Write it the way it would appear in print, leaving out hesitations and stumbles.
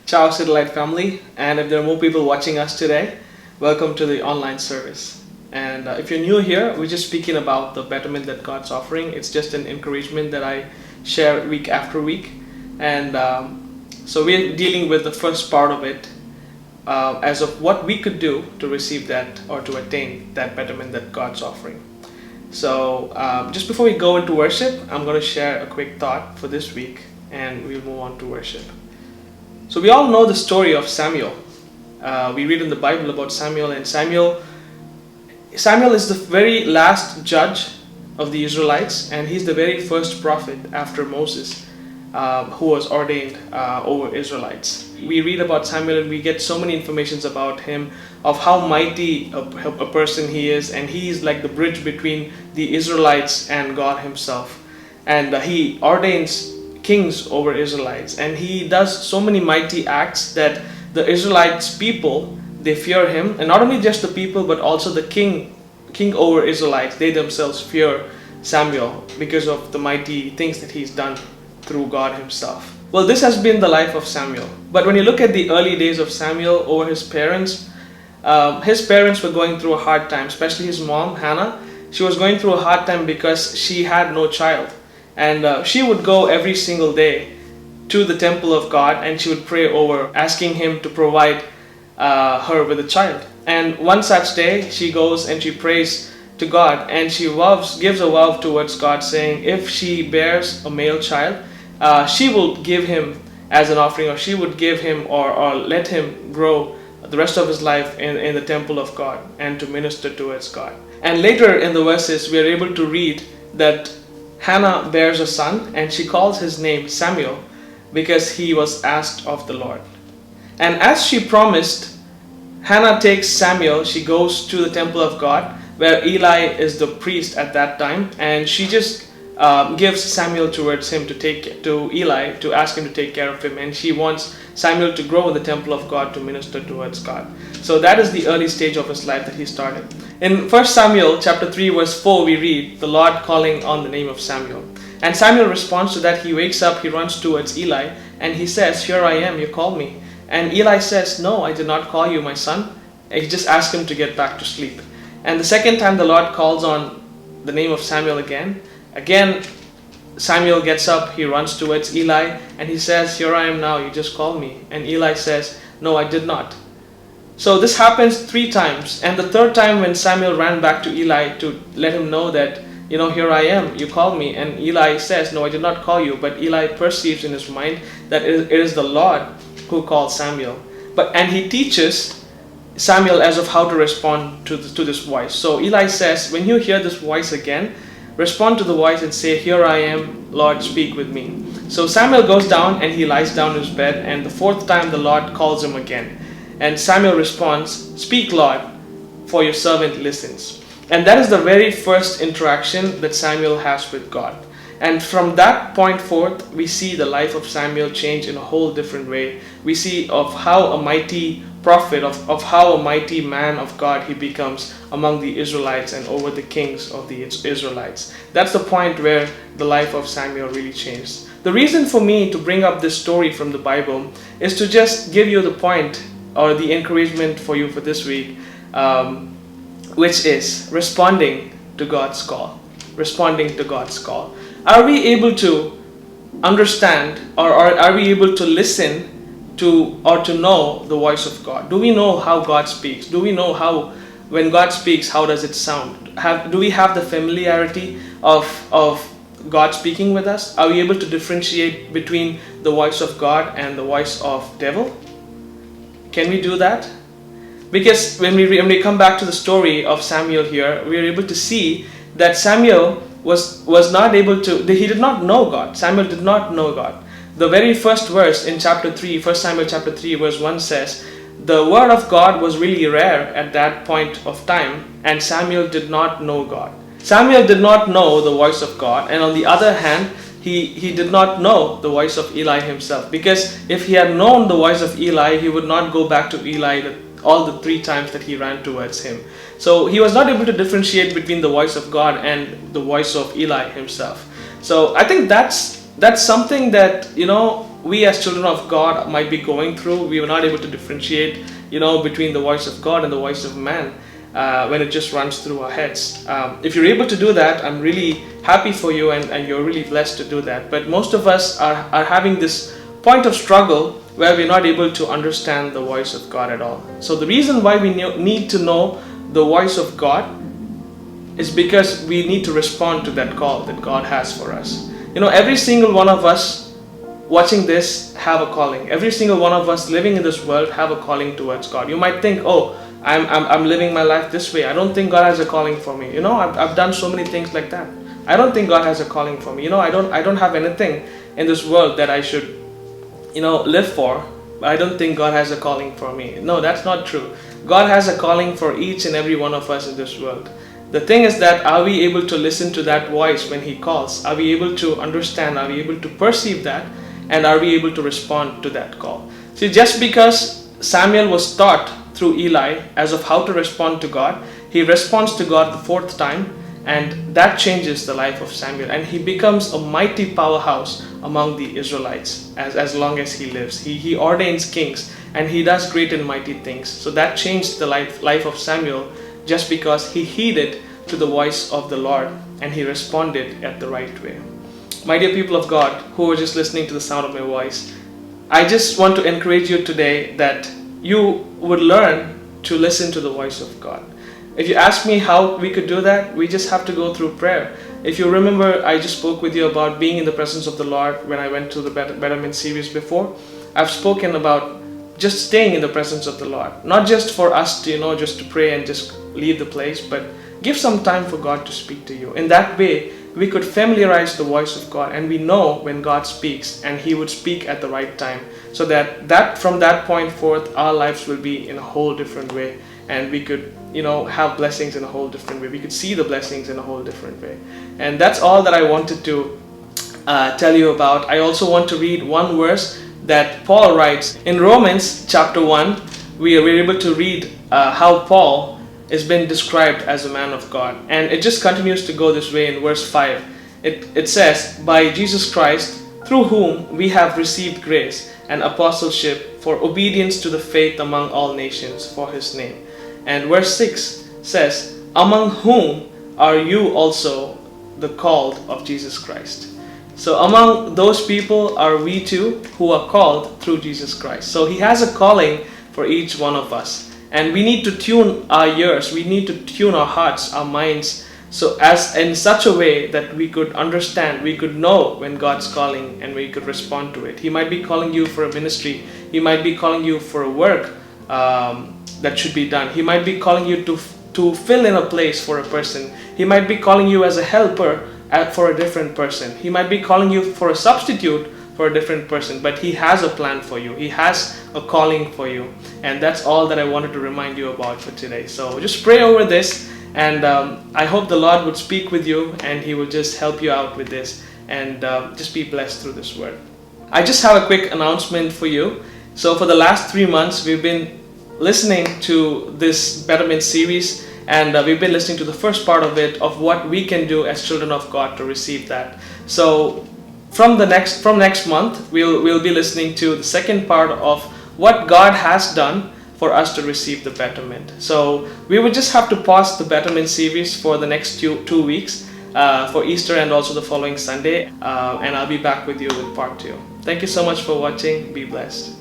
Ciao, CityLight family, and if there are more people watching us today, welcome to the online service. And if you're new here, we're just speaking about the betterment that God's offering. It's just an encouragement that I share week after week. And so we're dealing with the first part of it as of what we could do to receive that or to attain that betterment that God's offering. So just before we go into worship, I'm going to share a quick thought for this week and we'll move on to worship. So we all know the story of Samuel. We read in the Bible about Samuel, and Samuel is the very last judge of the Israelites, and he's the very first prophet after Moses who was ordained over Israelites. We read about Samuel and we get so many informations about him, of how mighty a person he is, and he is like the bridge between the Israelites and God himself. And he ordains kings over Israelites, and he does so many mighty acts that the Israelites people, they fear him, and not only just the people but also the king over Israelites, they themselves fear Samuel because of the mighty things that he's done through God himself. Well, this has been the life of Samuel, but when you look at the early days of Samuel over his parents were going through a hard time, especially his mom Hannah. She was going through a hard time because she had no child. And she would go every single day to the temple of God, and she would pray over, asking him to provide her with a child. And one such day, she goes and she prays to God, and she gives a vow towards God, saying if she bears a male child, she will give him as an offering, or she would give him or let him grow the rest of his life in the temple of God and to minister towards God. And later in the verses, we are able to read that Hannah bears a son, and she calls his name Samuel because he was asked of the Lord. And as she promised, Hannah takes Samuel, she goes to the temple of God where Eli is the priest at that time, and she just gives Samuel towards him to Eli to ask him to take care of him, and she wants Samuel to grow in the temple of God to minister towards God. So that is the early stage of his life that he started. In 1 Samuel chapter 3 verse 4 we read the Lord calling on the name of Samuel. And Samuel responds to that. He wakes up, he runs towards Eli, and he says, "Here I am, you called me." And Eli says, "No, I did not call you, my son." And he just asked him to get back to sleep. And the second time the Lord calls on the name of Samuel again Samuel gets up, he runs towards Eli, and he says, "Here I am now, you just called me." And Eli says, "No, I did not." So this happens 3 times, and the third time when Samuel ran back to Eli to let him know that, "Here I am, you called me," and Eli says, "No, I did not call you," but Eli perceives in his mind that it is the Lord who called Samuel. And he teaches Samuel as of how to respond to this voice. So Eli says, when you hear this voice again, respond to the voice and say, "Here I am, Lord, speak with me." So Samuel goes down and he lies down in his bed, and the 4th time the Lord calls him again. And Samuel responds, "Speak, Lord, for your servant listens." And that is the very first interaction that Samuel has with God. And from that point forth, we see the life of Samuel change in a whole different way. We see of how a mighty prophet, of how a mighty man of God he becomes among the Israelites and over the kings of the Israelites. That's the point where the life of Samuel really changed. The reason for me to bring up this story from the Bible is to just give you the point or the encouragement for you for this week, which is responding to God's call. Responding to God's call. Are we able to understand, or are we able to listen to know the voice of God? Do we know how God speaks? Do we know how, when God speaks, how does it sound? Do we have the familiarity of God speaking with us? Are we able to differentiate between the voice of God and the voice of devil? Can we do that? Because when we come back to the story of Samuel here, we are able to see that Samuel was not able to, he did not know God. Samuel did not know God. The very first verse in chapter 3, 1 Samuel chapter 3 verse 1 says, the word of God was really rare at that point of time, and Samuel did not know God. Samuel did not know the voice of God, and on the other hand, he did not know the voice of Eli himself, because if he had known the voice of Eli, he would not go back to Eli all the 3 times that he ran towards him. So he was not able to differentiate between the voice of God and the voice of Eli himself. So I think that's something that, we as children of God might be going through. We are not able to differentiate, between the voice of God and the voice of man when it just runs through our heads. If you're able to do that, I'm really happy for you, and you're really blessed to do that. But most of us are having this point of struggle where we're not able to understand the voice of God at all. So the reason why we need to know the voice of God is because we need to respond to that call that God has for us. Every single one of us watching this have a calling. Every single one of us living in this world have a calling towards God. You might think, oh, I'm living my life this way. I don't think God has a calling for me. I've done so many things like that. I don't think God has a calling for me. I don't have anything in this world that I should live for. But I don't think God has a calling for me. No, that's not true. God has a calling for each and every one of us in this world. The thing is that, are we able to listen to that voice when He calls? Are we able to understand? Are we able to perceive that? And are we able to respond to that call? See, just because Samuel was taught through Eli as of how to respond to God, he responds to God the fourth time, and that changes the life of Samuel, and he becomes a mighty powerhouse among the Israelites as long as he lives. He ordains kings, and he does great and mighty things. So that changed the life of Samuel, just because he heeded to the voice of the Lord and he responded at the right way. My dear people of God who are just listening to the sound of my voice, I just want to encourage you today that you would learn to listen to the voice of God. If you ask me how we could do that, we just have to go through prayer. If you remember, I just spoke with you about being in the presence of the Lord when I went to the Betterment series before. I've spoken about just staying in the presence of the Lord, not just for us to just to pray and just leave the place, but give some time for God to speak to you. In that way, we could familiarize the voice of God, and we know when God speaks, and He would speak at the right time, so that from that point forth, our lives will be in a whole different way, and we could have blessings in a whole different way. We could see the blessings in a whole different way. And that's all that I wanted to tell you about. I also want to read one verse that Paul writes in Romans chapter 1. We are able to read how Paul is being described as a man of God, and it just continues to go this way in verse 5. It says, by Jesus Christ, through whom we have received grace and apostleship for obedience to the faith among all nations for His name. And verse 6 says, among whom are you also the called of Jesus Christ. So among those people are we too, who are called through Jesus Christ. So He has a calling for each one of us, and we need to tune our ears, we need to tune our hearts, our minds, so as in such a way that we could understand, we could know when God's calling, and we could respond to it. He might be calling you for a ministry. He might be calling you for a work that should be done. He might be calling you to fill in a place for a person. He might be calling you as a helper for a different person. He might be calling you for a substitute for a different person, but He has a plan for you. He has a calling for you, and that's all that I wanted to remind you about for today. So just pray over this, and I hope the Lord would speak with you, and He will just help you out with this, and just be blessed through this word. I just have a quick announcement for you. So for the last 3 months, we've been listening to this Betterment series, and we've been listening to the first part of it, of what we can do as children of God to receive that. So from next month, we'll be listening to the second part of what God has done for us to receive the Betterment. So we would just have to pause the Betterment series for the next two weeks for Easter and also the following Sunday, and I'll be back with you with part 2. Thank you so much for watching. Be blessed.